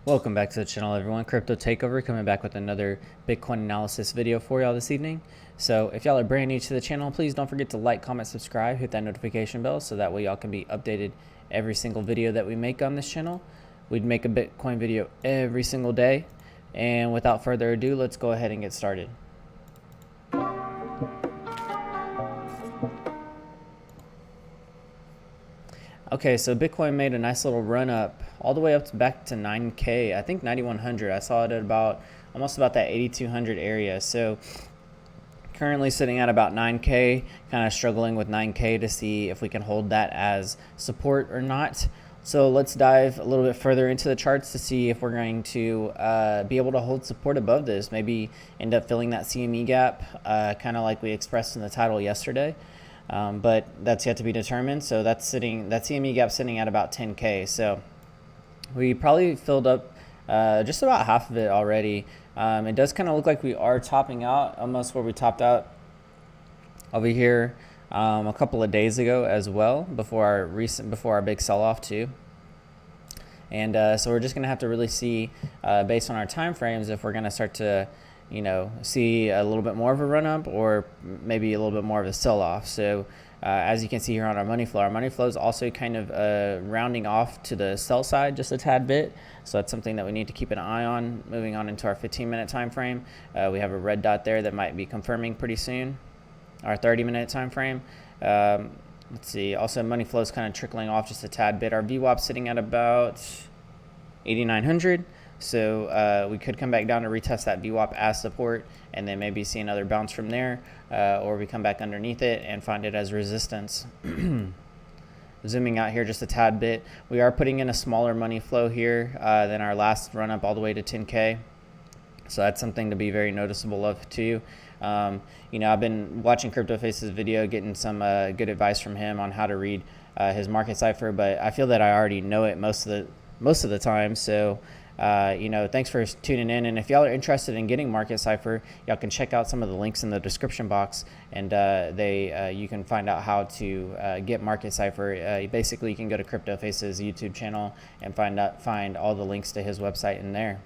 Welcome back to the channel, everyone. CryptoTakeOver coming back with another Bitcoin analysis video for y'all this evening. So if y'all are brand new to the channel, please don't forget to like, comment, subscribe, hit that notification bell so that way y'all can be updated every single video that we make on this channel. We'd make a Bitcoin video every single day. And without further ado, let's go ahead and get started. Okay, so Bitcoin made a nice little run up all the way up to back to 9K. I think 9,100. I saw it at about almost about that 8,200 area. So currently sitting at about 9K, kind of struggling with 9K to see if we can hold that as support or not. So let's dive a little bit further into the charts to see if we're going to be able to hold support above this. Maybe end up filling that CME gap, kind of like we expressed in the title yesterday. But that's yet to be determined. So that CME gap sitting at about 10K. So we probably filled up just about half of it already. It does kind of look like we are topping out almost where we topped out over here a couple of days ago as well, before our big sell-off too. And so we're just gonna have to really see based on our time frames if we're gonna start to see a little bit more of a run up or maybe a little bit more of a sell off. So as you can see here on our money flow is also kind of rounding off to the sell side just a tad bit. So that's something that we need to keep an eye on. Moving on into our 15-minute time frame, we have a red dot there that might be confirming pretty soon. Our 30-minute time frame. Let's see. Also, money flow is kind of trickling off just a tad bit. Our VWAP sitting at about 8,900. So we could come back down to retest that VWAP as support and then maybe see another bounce from there, or we come back underneath it and find it as resistance. Zooming out here just a tad bit, we are putting in a smaller money flow here than our last run up all the way to 10K. So that's something to be very noticeable of too. I've been watching CryptoFace's video, getting some good advice from him on how to read his market cipher, but I feel that I already know it most of the time. So thanks for tuning in, and if y'all are interested in getting market cipher, y'all can check out some of the links in the description box, and you can find out how to get market cipher. Basically, you can go to CryptoFace's YouTube channel and find all the links to his website in there.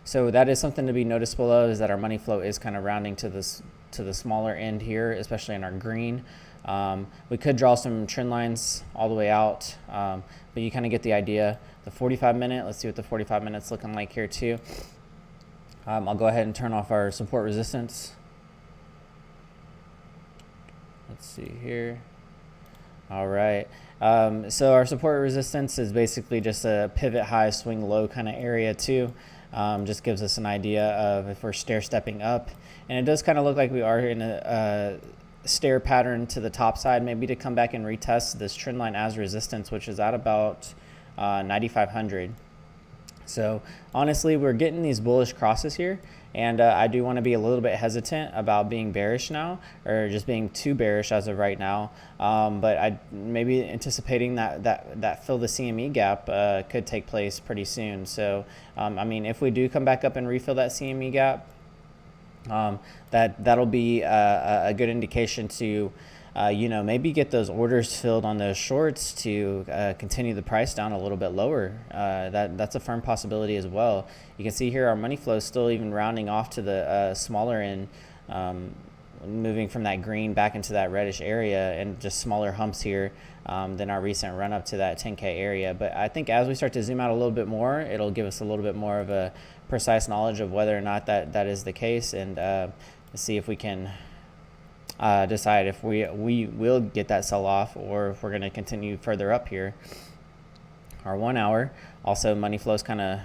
So that is something to be noticeable of, is that our money flow is kind of rounding to the smaller end here, especially in our green. We could draw some trend lines all the way out, but you kind of get the idea. The 45-minute, let's see what the 45 minutes looking like here too. I'll go ahead and turn off our support resistance. Let's see here. All right. So our support resistance is basically just a pivot high, swing low kind of area too. Just gives us an idea of if we're stair stepping up, and it does kind of look like we are in a stair pattern to the top side, maybe to come back and retest this trend line as resistance, which is at about 9,500. So honestly, we're getting these bullish crosses here, and I do want to be a little bit hesitant about being bearish now, or just being too bearish as of right now. But I maybe anticipating that fill the CME gap could take place pretty soon. So I mean, if we do come back up and refill that CME gap, that'll be a good indication to maybe get those orders filled on those shorts to continue the price down a little bit lower. That's a firm possibility as well. You can see here our money flow is still even rounding off to the smaller end, moving from that green back into that reddish area, and just smaller humps here than our recent run up to that 10K area. But I think as we start to zoom out a little bit more, it'll give us a little bit more of a precise knowledge of whether or not that is the case, and see if we can decide if we will get that sell-off or if we're going to continue further up here. Our 1 hour, also money flow is kind of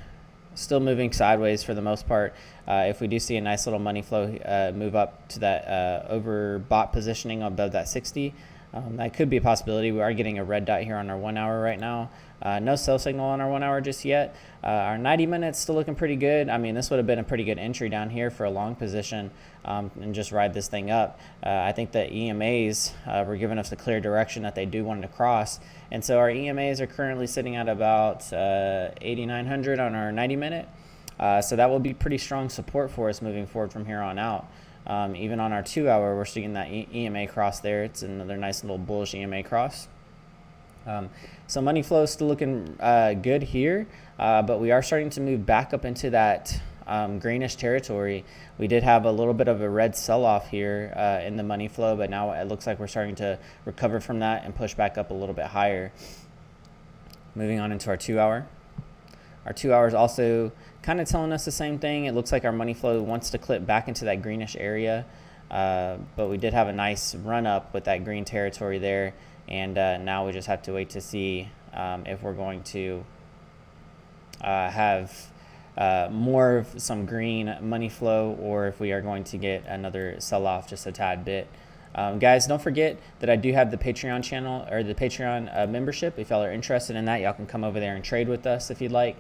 still moving sideways for the most part. If we do see a nice little money flow move up to that overbought positioning above that 60, that could be a possibility. We are getting a red dot here on our 1 hour right now. No sell signal on our 1 hour just yet. Our 90 minutes still looking pretty good. I mean, this would have been a pretty good entry down here for a long position, and just ride this thing up. I think the EMAs were giving us a clear direction that they do want to cross. And so our EMAs are currently sitting at about 8,900 on our 90 minute. So that will be pretty strong support for us moving forward from here on out. Even on our 2 hour, we're seeing that EMA cross there. It's another nice little bullish EMA cross. So money flow is still looking good here, but we are starting to move back up into that greenish territory. We did have a little bit of a red sell-off here in the money flow, but now it looks like we're starting to recover from that and push back up a little bit higher. Moving on into our 2 hour. Our 2 hours also kind of telling us the same thing. It looks like our money flow wants to clip back into that greenish area, but we did have a nice run up with that green territory there, and now we just have to wait to see if we're going to have more of some green money flow, or if we are going to get another sell-off just a tad bit. Guys, don't forget that I do have the Patreon channel, or the Patreon membership. If y'all are interested in that, y'all can come over there and trade with us if you'd like.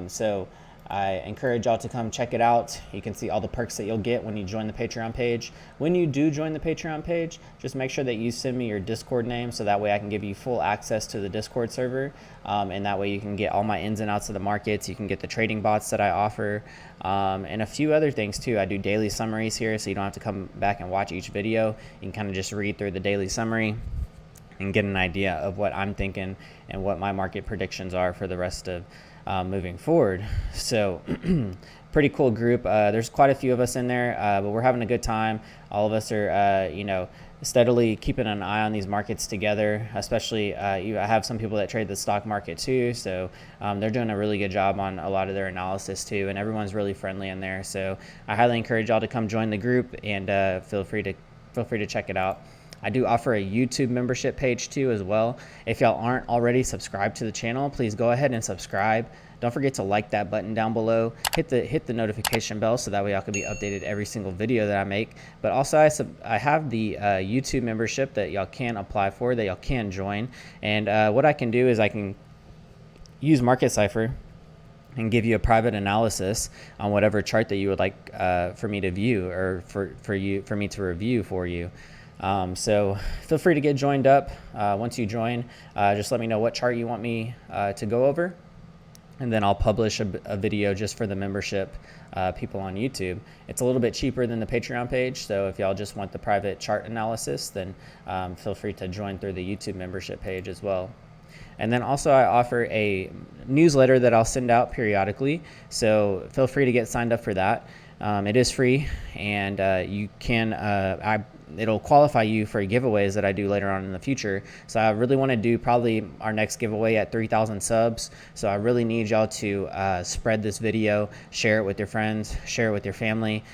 So I encourage y'all to come check it out. You can see all the perks that you'll get when you join the Patreon page. When you do join the Patreon page, just make sure that you send me your Discord name, so that way I can give you full access to the Discord server, and that way you can get all my ins and outs of the markets. You can get the trading bots that I offer, and a few other things too. I do daily summaries here, so you don't have to come back and watch each video. You can kind of just read through the daily summary and get an idea of what I'm thinking and what my market predictions are for the rest of moving forward. So pretty cool group. There's quite a few of us in there, but we're having a good time. All of us are, steadily keeping an eye on these markets together, especially I have some people that trade the stock market too, so they're doing a really good job on a lot of their analysis too, and everyone's really friendly in there. So I highly encourage y'all to come join the group, and feel free to check it out. I do offer a YouTube membership page too as well. If y'all aren't already subscribed to the channel, please go ahead and subscribe. Don't forget to like that button down below. Hit the notification bell, so that way y'all can be updated every single video that I make. But also I have the YouTube membership that y'all can apply for, that y'all can join. And what I can do is I can use Market Cipher and give you a private analysis on whatever chart that you would like for me to view, or for me to review for you. So feel free to get joined up. Once you join, just let me know what chart you want me to go over, and then I'll publish a video just for the membership people on YouTube. It's a little bit cheaper than the Patreon page, so if y'all just want the private chart analysis, then feel free to join through the YouTube membership page as well. And then also I offer a newsletter that I'll send out periodically, so feel free to get signed up for that. It is free, and you can it'll qualify you for giveaways that I do later on in the future. So I really want to do probably our next giveaway at 3,000 subs. So I really need y'all to spread this video, share it with your friends, share it with your family,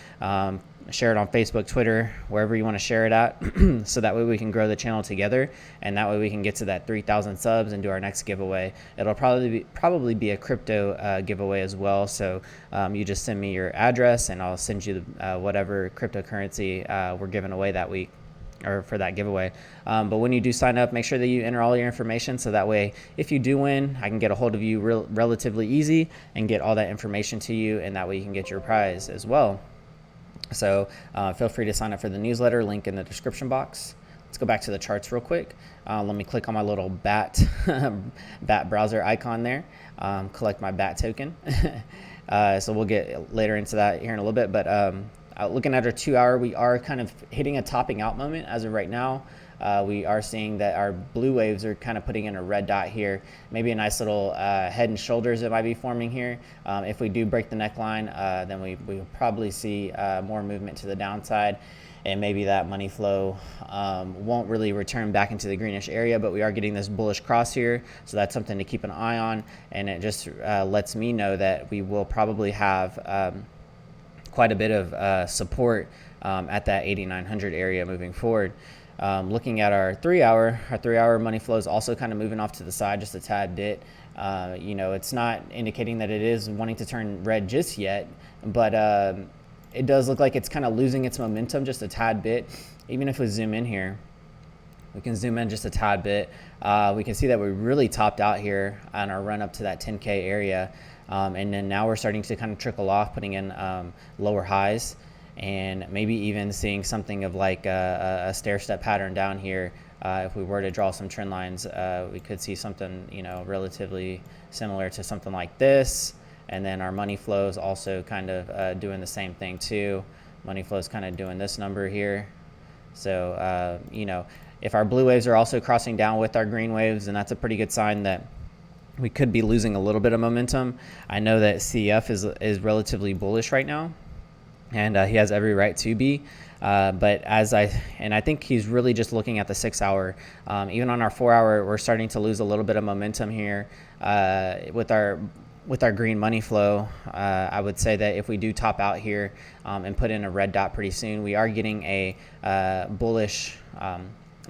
share it on Facebook, Twitter, wherever you want to share it at, so that way we can grow the channel together, and that way we can get to that 3,000 subs and do our next giveaway. It'll probably be a crypto giveaway as well. So you just send me your address, and I'll send you whatever cryptocurrency we're giving away that week, or for that giveaway. But when you do sign up, make sure that you enter all your information, so that way if you do win, I can get a hold of you relatively easy and get all that information to you, and that way you can get your prize as well. So feel free to sign up for the newsletter, link in the description box. Let's go back to the charts real quick. Let me click on my little bat browser icon there, collect my bat token. So we'll get later into that here in a little bit, but looking at our 2 hour, we are kind of hitting a topping out moment as of right now. We are seeing that our blue waves are kind of putting in a red dot here, maybe a nice little head and shoulders that might be forming here. If we do break the neckline, then we will probably see more movement to the downside, and maybe that money flow won't really return back into the greenish area, but we are getting this bullish cross here, so that's something to keep an eye on, and it just lets me know that we will probably have quite a bit of support at that 8,900 area moving forward. Looking at our 3 hour money flow is also kind of moving off to the side just a tad bit. It's not indicating that it is wanting to turn red just yet, but it does look like it's kind of losing its momentum just a tad bit. Even if we zoom in here, we can zoom in just a tad bit. We can see that we really topped out here on our run up to that 10K area. And then now we're starting to kind of trickle off, putting in lower highs, and maybe even seeing something of like a stair-step pattern down here. If we were to draw some trend lines, we could see something, relatively similar to something like this. And then our money flow is also kind of doing the same thing too. Money flow is kind of doing this number here. So, If our blue waves are also crossing down with our green waves, then that's a pretty good sign that we could be losing a little bit of momentum. I know that CF is relatively bullish right now, and he has every right to be. But I think he's really just looking at the 6 hour. Even on our 4 hour, we're starting to lose a little bit of momentum here with our green money flow. I would say that if we do top out here and put in a red dot pretty soon, we are getting a bullish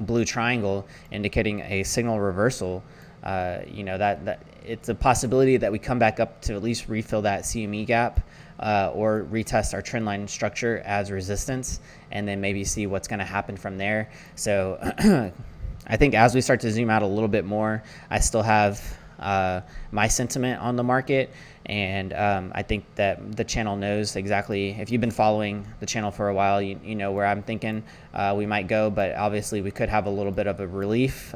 blue triangle indicating a signal reversal. That it's a possibility that we come back up to at least refill that CME gap or retest our trend line structure as resistance, and then maybe see what's going to happen from there. So I think as we start to zoom out a little bit more, I still have my sentiment on the market, and I think that the channel knows exactly. If you've been following the channel for a while, you know where I'm thinking we might go, but obviously we could have a little bit of a relief,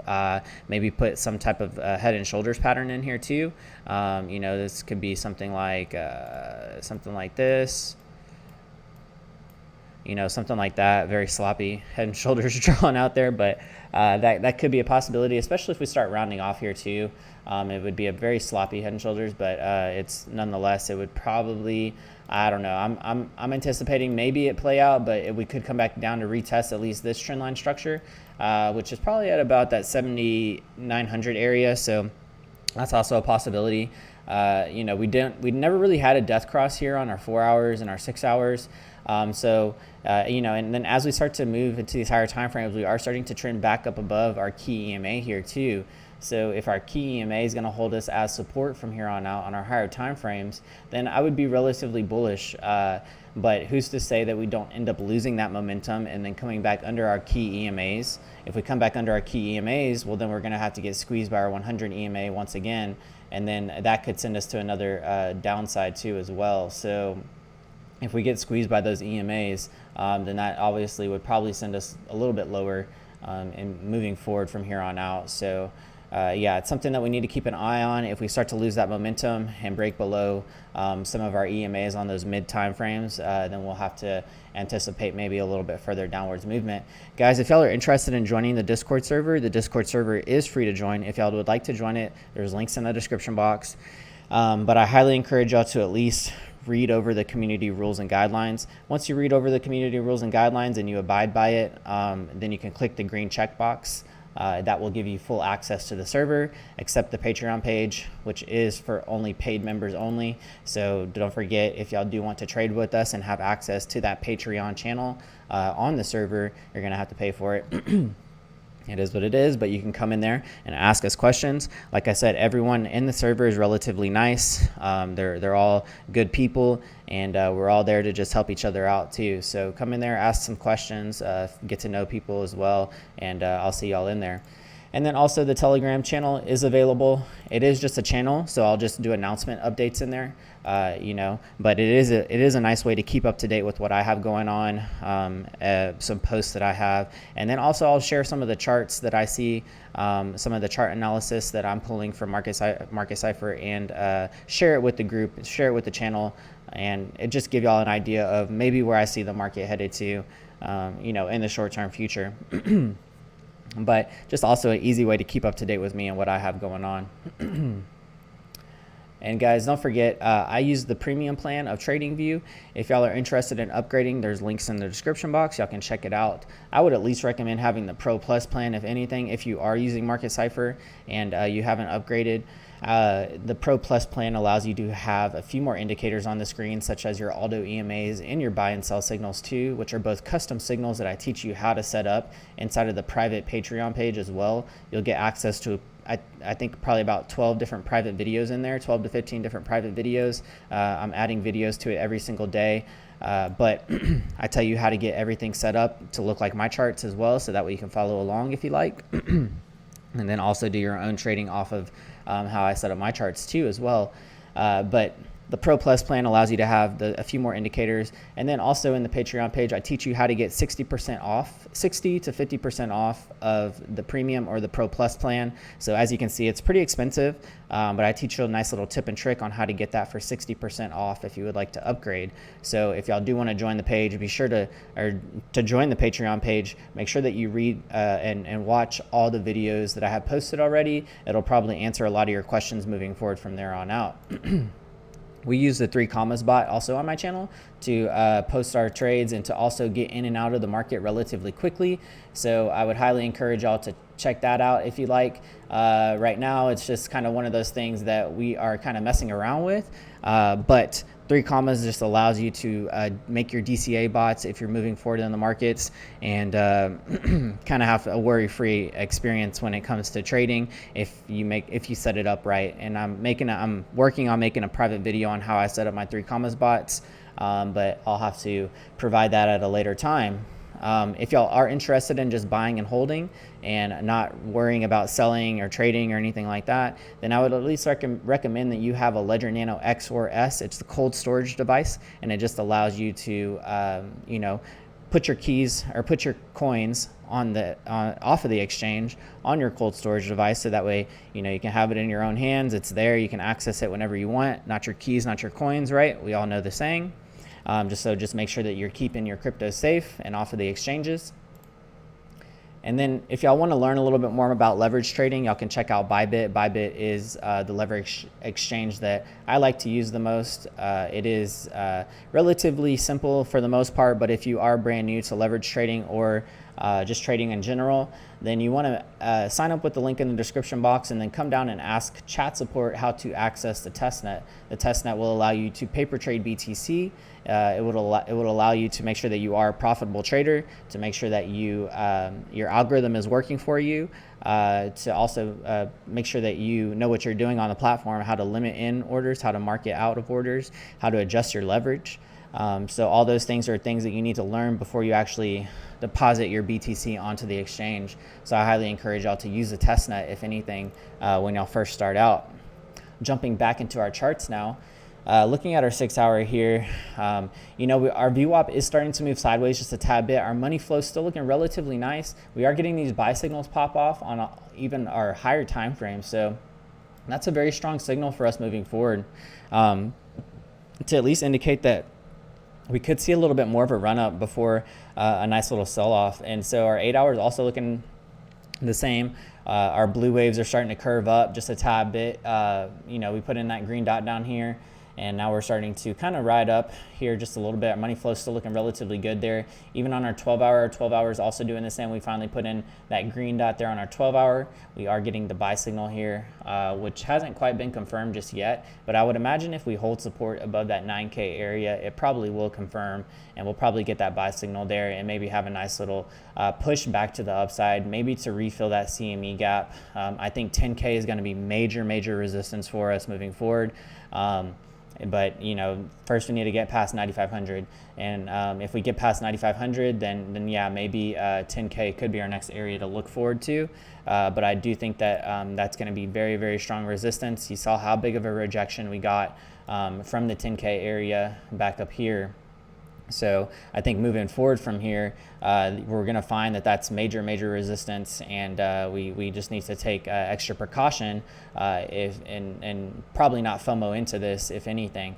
maybe put some type of head and shoulders pattern in here too. This could be something like this, something like that. Very sloppy head and shoulders drawn out there, but that could be a possibility, especially if we start rounding off here too. It would be a very sloppy head and shoulders, but it's nonetheless, it would probably, I don't know. I'm anticipating maybe it play out, but we could come back down to retest at least this trend line structure, which is probably at about that 7,900 area. So that's also a possibility. We never really had a death cross here on our 4 hours and our 6 hours. And then as we start to move into these higher time frames, we are starting to trend back up above our key EMA here too. So if our key EMA is going to hold us as support from here on out on our higher time frames, then I would be relatively bullish. But who's to say that we don't end up losing that momentum and then coming back under our key EMAs? If we come back under our key EMAs, well, then we're going to have to get squeezed by our 100 EMA once again, and then that could send us to another downside too as well. So if we get squeezed by those EMAs, then that obviously would probably send us a little bit lower and moving forward from here on out. So it's something that we need to keep an eye on. If we start to lose that momentum and break below some of our EMAs on those mid time frames, then we'll have to anticipate maybe a little bit further downwards movement. Guys, if y'all are interested in joining the Discord server is free to join. If y'all would like to join it, there's links in the description box. But I highly encourage y'all to at least read over the community rules and guidelines. Once you read over the community rules and guidelines and you abide by it, then you can click the green checkbox. That will give you full access to the server, except the Patreon page, which is for only paid members only. So don't forget, if y'all do want to trade with us and have access to that Patreon channel on the server, you're going to have to pay for it. It is what it is, but you can come in there and ask us questions. Like I said, everyone in the server is relatively nice. They're all good people, and we're all there to just help each other out too. So come in there, ask some questions, get to know people as well, and I'll see y'all in there. And then also the Telegram channel is available. It is just a channel, so I'll just do announcement updates in there, but it is a nice way to keep up to date with what I have going on, some posts that I have. And then also I'll share some of the charts that I see, some of the chart analysis that I'm pulling from Market Cipher, and share it with the group, share it with the channel, and it just give y'all an idea of maybe where I see the market headed to, in the short-term future. But just also an easy way to keep up to date with me and what I have going on. And guys, don't forget, I use the premium plan of TradingView. If y'all are interested in upgrading, there's links in the description box. Y'all can check it out. I would at least recommend having the Pro Plus plan, if anything, if you are using Market Cipher and you haven't upgraded. The Pro Plus plan allows you to have a few more indicators on the screen, such as your Aldo EMAs and your buy and sell signals too, which are both custom signals that I teach you how to set up inside of the private Patreon page as well. You'll get access to, I think, probably about 12 different private videos in there, 12 to 15 different private videos. I'm adding videos to it every single day. But I tell you how to get everything set up to look like my charts as well, so that way you can follow along if you like. And then also do your own trading off of how I set up my charts too as well. But The Pro Plus plan allows you to have a few more indicators. And then also in the Patreon page, I teach you how to get 60% off, 60 to 50% off of the premium or the Pro Plus plan. So as you can see, it's pretty expensive, but I teach you a nice little tip and trick on how to get that for 60% off if you would like to upgrade. So if y'all do want to join the page, be sure to join the Patreon page. Make sure that you read and watch all the videos that I have posted already. It'll probably answer a lot of your questions moving forward from there on out. We use the 3 commas bot also on my channel to post our trades and to also get in and out of the market relatively quickly. So I would highly encourage y'all to check that out if you like. Right now, it's just kind of one of those things that we are kind of messing around with, but 3 commas just allows you to make your DCA bots if you're moving forward in the markets and kind of have a worry-free experience when it comes to trading if you set it up right. And I'm working on making a private video on how I set up my 3 commas bots, but I'll have to provide that at a later time. If y'all are interested in just buying and holding and not worrying about selling or trading or anything like that, then I would at least recommend that you have a Ledger Nano X or S. It's the cold storage device, and it just allows you to, put your keys or put your coins off of the exchange on your cold storage device, so that way you can have it in your own hands. It's there, you can access it whenever you want. Not your keys, not your coins, right? We all know the saying. Just make sure that you're keeping your crypto safe and off of the exchanges. And then if y'all want to learn a little bit more about leverage trading, y'all can check out Bybit. Bybit is the leverage exchange that I like to use the most. It is relatively simple for the most part, but if you are brand new to leverage trading or just trading in general, then you want to sign up with the link in the description box and then come down and ask chat support how to access the testnet. The testnet will allow you to paper trade BTC. It would allow you to make sure that you are a profitable trader, to make sure that your algorithm is working for you, to also make sure that you know what you're doing on the platform, how to limit in orders, how to market out of orders, how to adjust your leverage. So all those things are things that you need to learn before you actually deposit your BTC onto the exchange. So I highly encourage y'all to use the testnet, if anything, when y'all first start out. Jumping back into our charts now, looking at our 6 hour here, our VWAP is starting to move sideways just a tad bit. Our money flow is still looking relatively nice. We are getting these buy signals pop off on even our higher time frames. So that's a very strong signal for us moving forward, to at least indicate that we could see a little bit more of a run up before a nice little sell off. And so our 8 hours also looking the same. Our blue waves are starting to curve up just a tad bit. We put in that green dot down here, and now we're starting to kind of ride up here just a little bit. Our money flow is still looking relatively good there. Even on our 12 hour is also doing the same. We finally put in that green dot there on our 12 hour. We are getting the buy signal here, which hasn't quite been confirmed just yet. But I would imagine if we hold support above that 9K area, it probably will confirm, and we'll probably get that buy signal there and maybe have a nice little push back to the upside, maybe to refill that CME gap. I think 10K is going to be major resistance for us moving forward. But first we need to get past 9,500, and if we get past 9,500, then yeah, maybe 10K could be our next area to look forward to. But I do think that that's going to be very strong resistance. You saw how big of a rejection we got from the 10K area back up here. So I think moving forward from here, we're going to find that that's major resistance, and we just need to take extra precaution and probably not FOMO into this, if anything.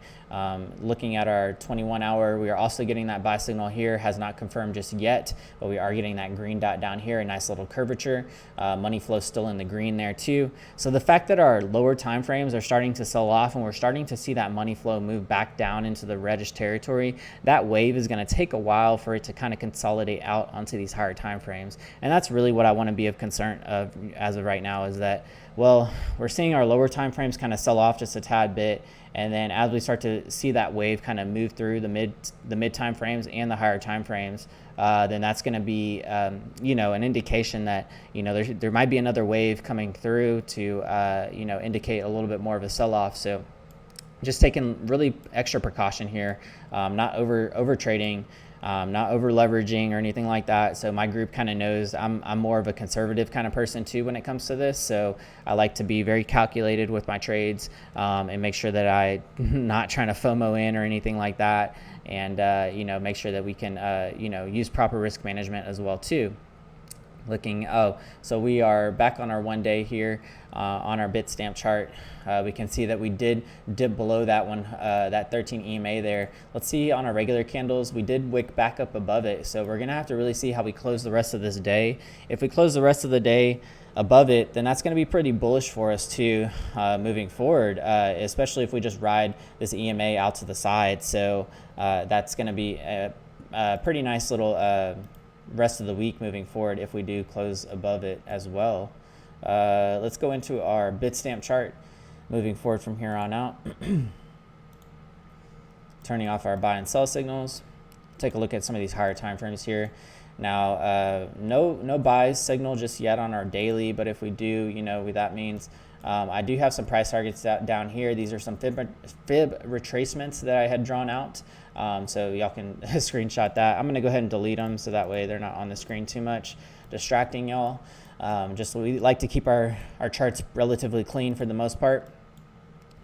Looking at our 21 hour, we are also getting that buy signal here. Has not confirmed just yet, but we are getting that green dot down here, a nice little curvature. Money flow still in the green there too. So the fact that our lower time frames are starting to sell off and we're starting to see that money flow move back down into the reddish territory, that wave is going to take a while for it to kind of consolidate out onto these higher time frames. And that's really what I want to be of concern of as of right now, is that, well, we're seeing our lower time frames kind of sell off just a tad bit, and then as we start to see that wave kind of move through the mid time frames and the higher time frames, then that's going to be an indication that there might be another wave coming through to indicate a little bit more of a sell-off. So just taking really extra precaution here, not over trading, not over leveraging or anything like that. So my group kind of knows I'm more of a conservative kind of person too when it comes to this. So I like to be very calculated with my trades, and make sure that I not trying to FOMO in or anything like that. And, make sure that we can, use proper risk management as well too. So we are back on our 1 day here on our Bitstamp chart. We can see that we did dip below that one, that 13 EMA there. Let's see on our regular candles, we did wick back up above it. So we're gonna have to really see how we close the rest of this day. If we close the rest of the day above it, then that's going to be pretty bullish for us too, moving forward, especially if we just ride this EMA out to the side. So that's going to be a pretty nice little rest of the week moving forward if we do close above it as well. Let's go into our Bitstamp chart moving forward from here on out. Turning off our buy and sell signals. Take a look at some of these higher time frames here. Now, no buys signal just yet on our daily, but if we do, that means I do have some price targets down here. These are some fib retracements that I had drawn out. So y'all can screenshot that. I'm going to go ahead and delete them so that way they're not on the screen too much, distracting y'all. Just we like to keep our charts relatively clean for the most part.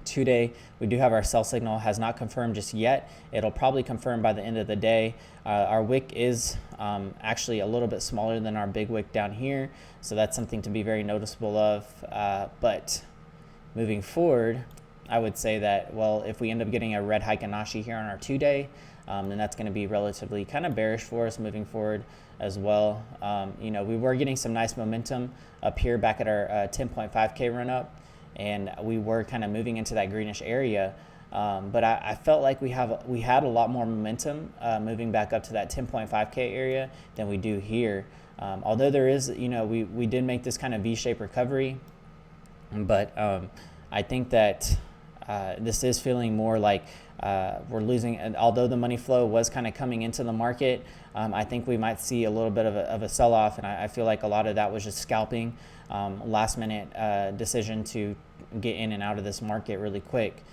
2 day, we do have our sell signal, has not confirmed just yet. It'll probably confirm by the end of the day. Our wick is actually a little bit smaller than our big wick down here, so that's something to be very noticeable of. But moving forward, I would say that, well, if we end up getting a red Heikin-Ashi here on our 2 day, then that's going to be relatively kind of bearish for us moving forward as well. We were getting some nice momentum up here back at our 10.5K run up, and we were kind of moving into that greenish area. But I felt like we had a lot more momentum moving back up to that 10.5K area than we do here. Although there is, we did make this kind of V-shaped recovery, but I think that this is feeling more like we're losing. And although the money flow was kind of coming into the market, I think we might see a little bit of a sell-off, and I feel like a lot of that was just scalping, last-minute decision to get in and out of this market really quick.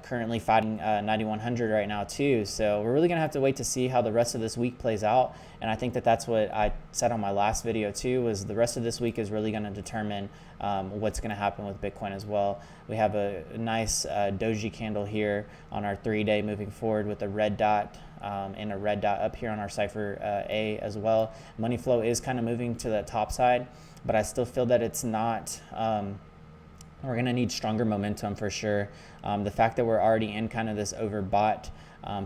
Currently fighting 9100 right now too, so we're really gonna have to wait to see how the rest of this week plays out. And I think that that's what I said on my last video too, was the rest of this week is really going to determine what's going to happen with Bitcoin as well. We have a nice doji candle here on our 3 day moving forward with a red dot and a red dot up here on our Cipher A as well. Money flow is kind of moving to the top side, but I still feel that it's not we're going to need stronger momentum for sure. The fact that we're already in kind of this overbought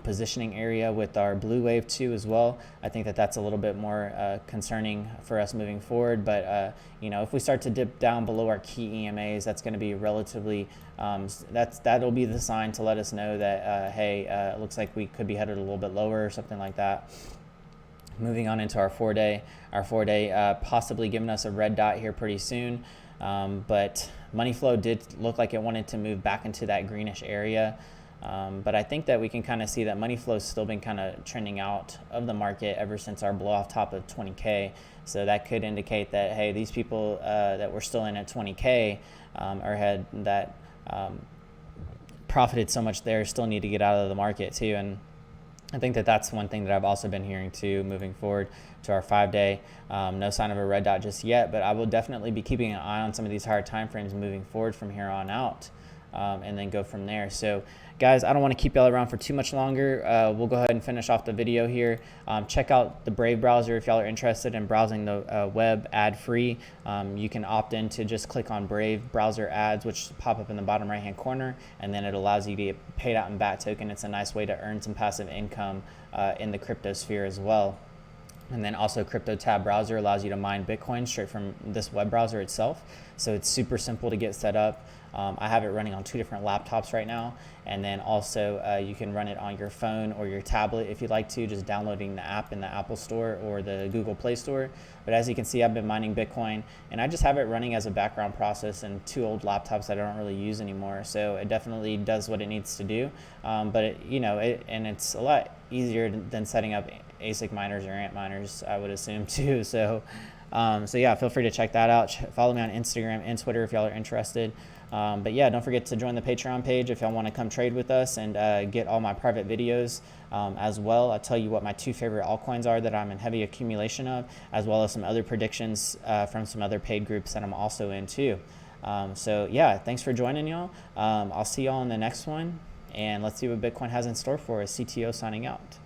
positioning area with our blue wave too as well, I think that that's a little bit more concerning for us moving forward. But if we start to dip down below our key EMAs, that's going to be relatively that'll be the sign to let us know that hey, it looks like we could be headed a little bit lower or something like that. Moving on into our 4 day, possibly giving us a red dot here pretty soon. But money flow did look like it wanted to move back into that greenish area. But I think that we can kind of see that money flow has still been kind of trending out of the market ever since our blow off top of 20K. So that could indicate that, hey, these people that were still in at 20K or had that profited so much there still need to get out of the market too. And I think that that's one thing that I've also been hearing too moving forward to our 5 day. No sign of a red dot just yet, but I will definitely be keeping an eye on some of these higher time frames moving forward from here on out, and then go from there. So guys, I don't want to keep y'all around for too much longer. We'll go ahead and finish off the video here. Check out the Brave browser if y'all are interested in browsing the web ad-free. You can opt in to just click on Brave browser ads, which pop up in the bottom right hand corner, and then it allows you to get paid out in BAT token. It's a nice way to earn some passive income in the crypto sphere as well. And then also CryptoTab browser allows you to mine Bitcoin straight from this web browser itself. So it's super simple to get set up. I have it running on 2 different laptops right now. And then also you can run it on your phone or your tablet if you'd like to, just downloading the app in the Apple Store or the Google Play Store. But as you can see, I've been mining Bitcoin, and I just have it running as a background process in 2 old laptops that I don't really use anymore. So it definitely does what it needs to do. But and it's a lot easier than setting up ASIC miners or ANT miners, I would assume too. So yeah, feel free to check that out. Follow me on Instagram and Twitter if y'all are interested. But yeah, don't forget to join the Patreon page if y'all want to come trade with us and get all my private videos as well. I'll tell you what my 2 favorite altcoins are that I'm in heavy accumulation of, as well as some other predictions from some other paid groups that I'm also in too. So yeah, thanks for joining y'all. I'll see y'all in the next one, and let's see what Bitcoin has in store for us. CTO signing out.